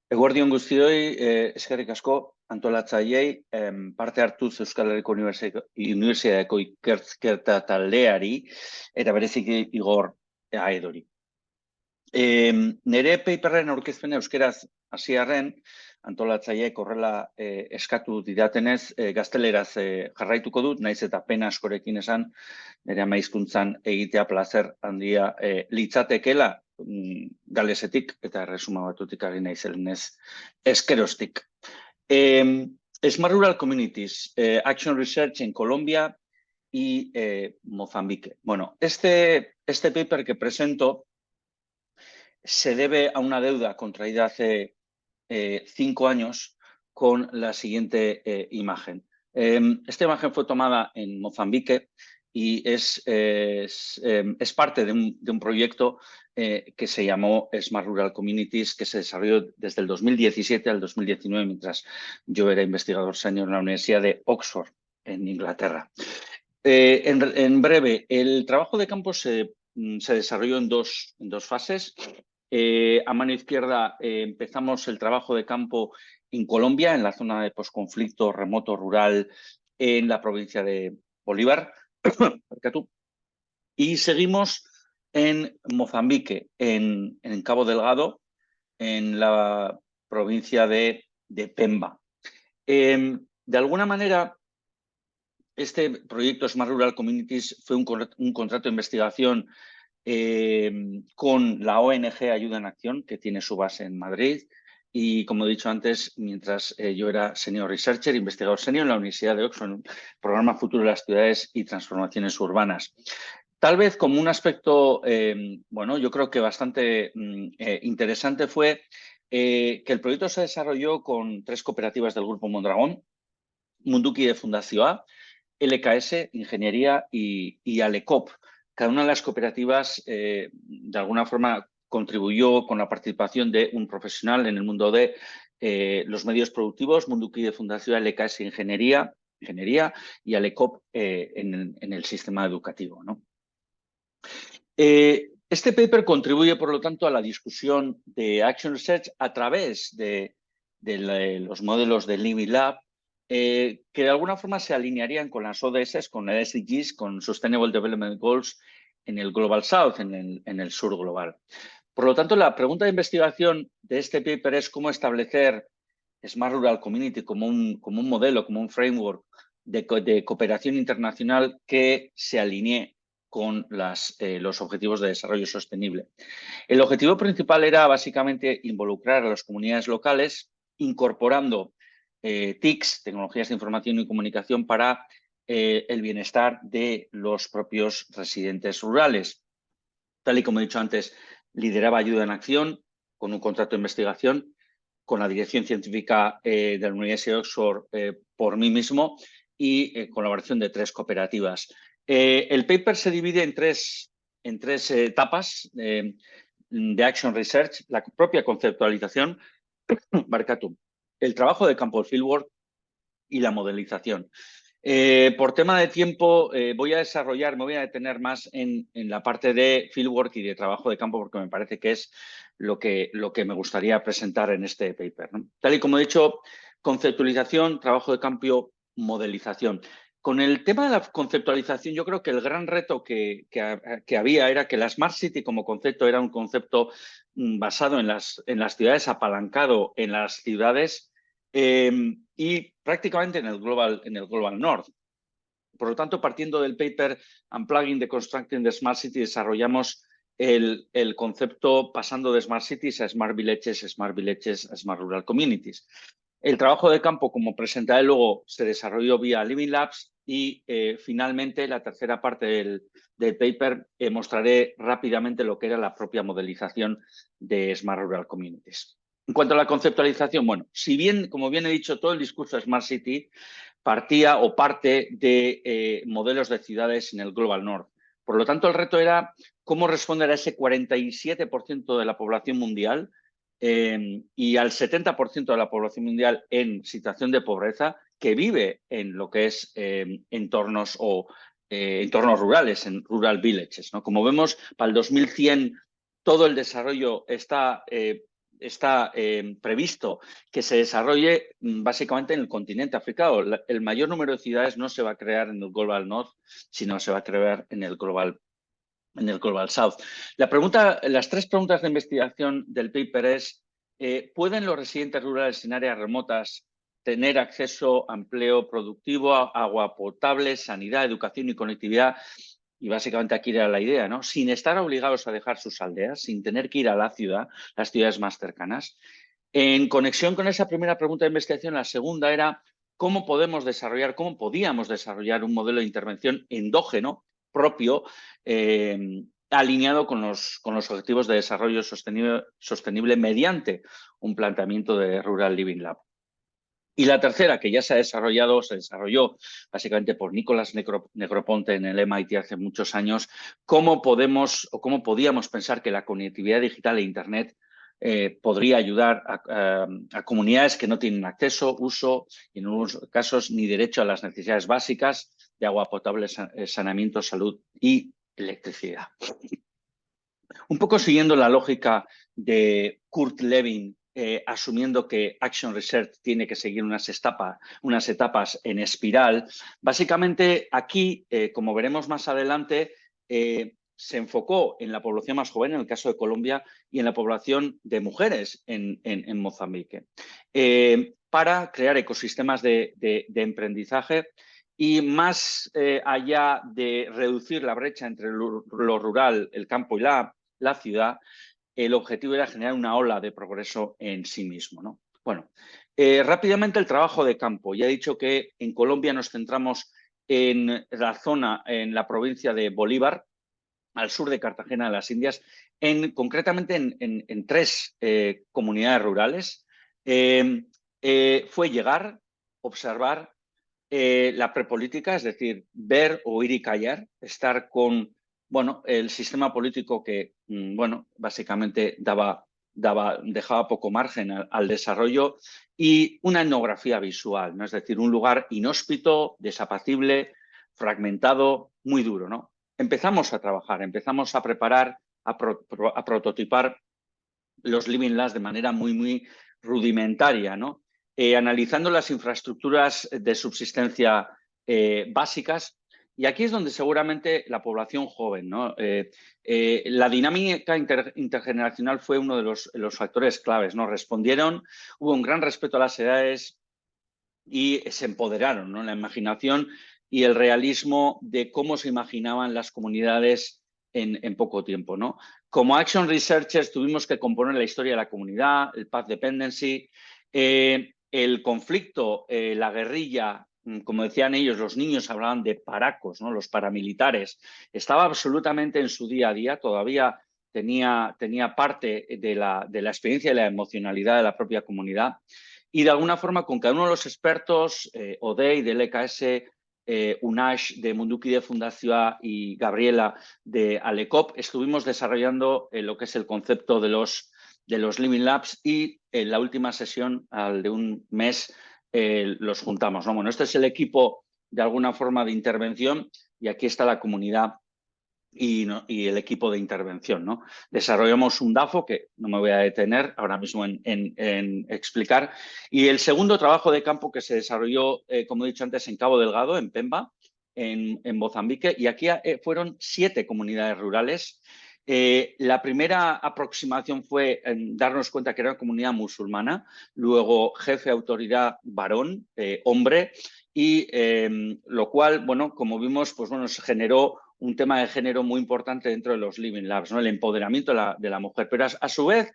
Eguerdi on guztioi, eskerrik asko antolatzaileei, parte hartuz Euskal Herriko Unibertsitateko ikerketa taldeari eta bereziki Igor Aedori. Nere paperren aurkezpena euskeraz hasiarren, antolatzaileek horrela eskatu didatenez, gazteleraz jarraituko dut, naiz eta pena askorekin esan, nire ama hizkuntzan egitea plazer handia litzatekela, galesetik eta erresuma batutik ari naizenez eskerostik. Smart Rural Communities, Action Research en Colombia y Mozambique. Bueno, este paper que presento se debe a una deuda contraída hace 5 años con la siguiente imagen. Esta imagen fue tomada en Mozambique y es parte de un proyecto que se llamó Smart Rural Communities, que se desarrolló desde el 2017 al 2019, mientras yo era investigador senior en la Universidad de Oxford, en Inglaterra. En breve, el trabajo de campo se desarrolló en dos fases. A mano izquierda empezamos el trabajo de campo en Colombia, en la zona de posconflicto remoto rural en la provincia de Bolívar, y seguimos en Mozambique, en Cabo Delgado, en la provincia de Pemba. De alguna manera, este proyecto Smart Rural Communities fue un contrato de investigación con la ONG Ayuda en Acción, que tiene su base en Madrid. Y como he dicho antes, mientras yo era senior researcher, investigador senior en la Universidad de Oxford, en el programa Futuro de las Ciudades y Transformaciones Urbanas. Tal vez como un aspecto, bueno, yo creo que bastante interesante fue que el proyecto se desarrolló con 3 cooperativas del Grupo Mondragón, Munduki de Fundación A, LKS, Ingeniería y Alecop. Cada una de las cooperativas, de alguna forma, contribuyó con la participación de un profesional en el mundo de los medios productivos, Munduki de Fundación, LKS, Ingeniería y Alecop en el sistema educativo, ¿no? Este paper contribuye, por lo tanto, a la discusión de Action Research a través de los modelos de Living Lab, que de alguna forma se alinearían con las ODS, con el SDGs, con Sustainable Development Goals en el Global South, en el sur global. Por lo tanto, la pregunta de investigación de este paper es cómo establecer Smart Rural Community como un modelo, como un framework de cooperación internacional que se alinee con los objetivos de desarrollo sostenible. El objetivo principal era básicamente involucrar a las comunidades locales, incorporando TICs, tecnologías de información y comunicación, para el bienestar de los propios residentes rurales. Tal y como he dicho antes, lideraba Ayuda en Acción con un contrato de investigación, con la dirección científica de la Universidad de Oxford por mí mismo y colaboración de 3 cooperativas. El paper se divide en tres etapas de Action Research: la propia conceptualización, el trabajo de campo, el fieldwork, y la modelización. Por tema de tiempo, me voy a detener más en la parte de fieldwork y de trabajo de campo, porque me parece que es lo que me gustaría presentar en este paper, ¿no? Tal y como he dicho, conceptualización, trabajo de campo, modelización. Con el tema de la conceptualización, yo creo que el gran reto que había era que la Smart City como concepto era un concepto basado en las ciudades, apalancado en las ciudades, y prácticamente en el Global North. Por lo tanto, partiendo del paper Unplugging the Constructing the Smart City, desarrollamos el concepto pasando de Smart Cities a Smart Villages, a Smart Rural Communities. El trabajo de campo, como presentaré luego, se desarrolló vía Living Labs y finalmente la tercera parte del paper mostraré rápidamente lo que era la propia modelización de Smart Rural Communities. En cuanto a la conceptualización, bueno, si bien, como bien he dicho, todo el discurso de Smart City partía o parte de modelos de ciudades en el Global North. Por lo tanto, el reto era cómo responder a ese 47% de la población mundial y al 70% de la población mundial en situación de pobreza, que vive en lo que es entornos rurales, en rural villages, ¿no? Como vemos, para el 2100 todo el desarrollo está está previsto que se desarrolle básicamente en el continente africano. El mayor número de ciudades no se va a crear en el Global North, sino se va a crear en el Global South. Las tres preguntas de investigación del paper es, ¿pueden los residentes rurales en áreas remotas tener acceso a empleo productivo, a agua potable, sanidad, educación y conectividad? Y básicamente aquí era la idea, ¿no? Sin estar obligados a dejar sus aldeas, sin tener que ir a la ciudad, las ciudades más cercanas. En conexión con esa primera pregunta de investigación, la segunda era cómo podíamos desarrollar un modelo de intervención endógeno propio, alineado con los objetivos de desarrollo sostenible mediante un planteamiento de Rural Living Lab. Y la tercera, que ya se desarrolló básicamente por Nicolás Negroponte en el MIT hace muchos años, cómo podíamos pensar que la conectividad digital e Internet podría ayudar a comunidades que no tienen acceso, uso y en algunos casos ni derecho a las necesidades básicas de agua potable, saneamiento, salud y electricidad. Un poco siguiendo la lógica de Kurt Lewin, asumiendo que Action Research tiene que seguir unas etapas en espiral, básicamente aquí, como veremos más adelante, se enfocó en la población más joven, en el caso de Colombia, y en la población de mujeres en Mozambique, para crear ecosistemas de emprendizaje y más allá de reducir la brecha entre lo rural, el campo y la ciudad, el objetivo era generar una ola de progreso en sí mismo, ¿no? Bueno, rápidamente el trabajo de campo. Ya he dicho que en Colombia nos centramos en la zona, en la provincia de Bolívar, al sur de Cartagena de las Indias, concretamente en tres comunidades rurales. Fue llegar, observar la prepolítica, es decir, ver, oír y callar, estar con el sistema político que básicamente dejaba poco margen al desarrollo, y una etnografía visual, ¿no? Es decir, un lugar inhóspito, desapacible, fragmentado, muy duro, ¿no? Empezamos a trabajar, empezamos a preparar, a prototipar los Living Labs de manera muy rudimentaria, ¿no? Analizando las infraestructuras de subsistencia básicas. Y aquí es donde seguramente la población joven, ¿no? La dinámica intergeneracional fue uno de los factores claves, ¿no? Hubo un gran respeto a las edades y se empoderaron, ¿no? La imaginación y el realismo de cómo se imaginaban las comunidades en poco tiempo, ¿no? Como Action Researchers tuvimos que componer la historia de la comunidad, el Path Dependency, el conflicto, la guerrilla, como decían ellos, los niños hablaban de paracos, ¿no? Los paramilitares. Estaba absolutamente en su día a día, todavía tenía parte de la experiencia y la emocionalidad de la propia comunidad. Y de alguna forma, con cada uno de los expertos, Odey del EKS, Unash de Munduki de Fundación y Gabriela de Alecop, estuvimos desarrollando lo que es el concepto de los Living Labs, y en la última sesión, al de un mes, los juntamos, ¿no? Bueno, este es el equipo de alguna forma de intervención, y aquí está la comunidad y el equipo de intervención, ¿no? Desarrollamos un DAFO, que no me voy a detener ahora mismo en explicar, y el segundo trabajo de campo que se desarrolló, como he dicho antes, en Cabo Delgado, en Pemba, en Mozambique, y aquí fueron 7 comunidades rurales. La primera aproximación fue darnos cuenta que era una comunidad musulmana, luego jefe de autoridad varón, hombre, y lo cual, bueno, como vimos, pues bueno, se generó un tema de género muy importante dentro de los Living Labs, ¿no? El empoderamiento de la mujer, pero a su vez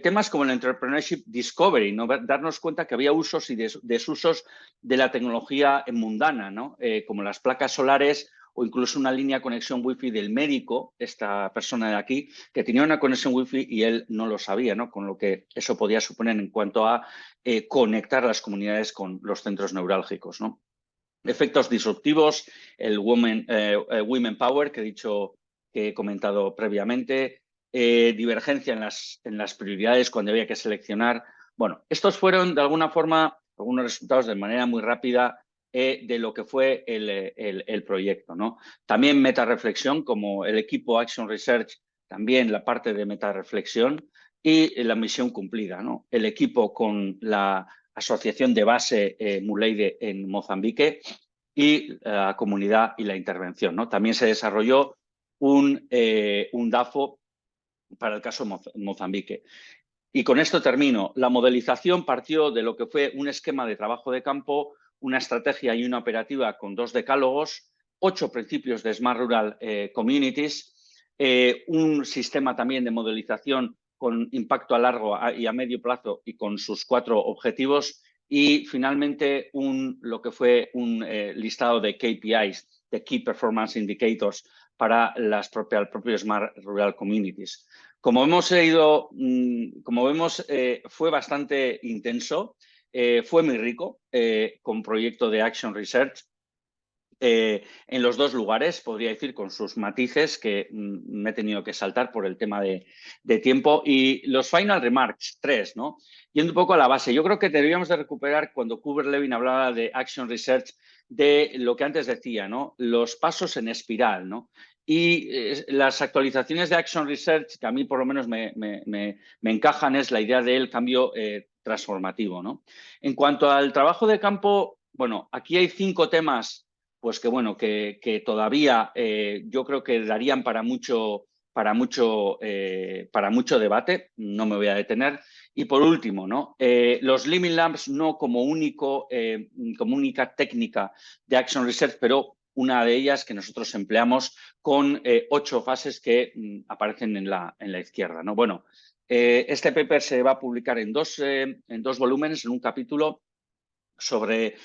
temas como el Entrepreneurship Discovery, ¿no? Darnos cuenta que había usos y desusos de la tecnología mundana, ¿no? Como las placas solares o incluso una línea de conexión Wi-Fi del médico, esta persona de aquí, que tenía una conexión Wi-Fi y él no lo sabía, ¿no? Con lo que eso podía suponer en cuanto a conectar las comunidades con los centros neurálgicos, ¿no? Efectos disruptivos, el Women Power, que he comentado previamente, divergencia en las prioridades cuando había que seleccionar. Bueno, estos fueron de alguna forma algunos resultados de manera muy rápida de lo que fue el proyecto, ¿no? También metareflexión, como el equipo Action Research, también la parte de metareflexión, y la misión cumplida, ¿no? El equipo con la asociación de base Muleide en Mozambique y la comunidad y la intervención, ¿no? También se desarrolló un DAFO para el caso Mozambique. Y con esto termino. La modelización partió de lo que fue un esquema de trabajo de campo, una estrategia y una operativa con 2 decálogos, 8 principios de Smart Rural Communities, un sistema también de modelización con impacto a largo y a medio plazo y con sus 4 objetivos y finalmente lo que fue un listado de KPIs, de Key Performance Indicators, para las propias Smart Rural Communities. Como hemos leído, como vemos, fue bastante intenso, fue muy rico, con proyecto de Action Research. En los 2 lugares, podría decir, con sus matices que me he tenido que saltar por el tema de tiempo. Y los final remarks, 3, ¿no? Yendo un poco a la base, yo creo que deberíamos de recuperar cuando Kuber-Levin hablaba de Action Research, de lo que antes decía, ¿no? Los pasos en espiral, ¿no? Y las actualizaciones de Action Research, que a mí por lo menos me encajan, es la idea del cambio transformativo, ¿no? En cuanto al trabajo de campo, bueno, aquí hay 5 temas pues que bueno, que todavía yo creo que darían para mucho debate, no me voy a detener. Y por último, ¿no? Los Living Labs no como única técnica de Action Research, pero una de ellas que nosotros empleamos con 8 fases que aparecen en la izquierda, ¿no? Bueno, este paper se va a publicar en dos volúmenes, en un capítulo sobre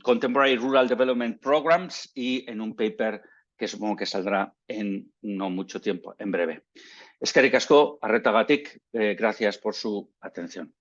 Contemporary Rural Development Programs y en un paper que supongo que saldrá en no mucho tiempo, en breve. Eskerrik asko, arretagatik, gracias por su atención.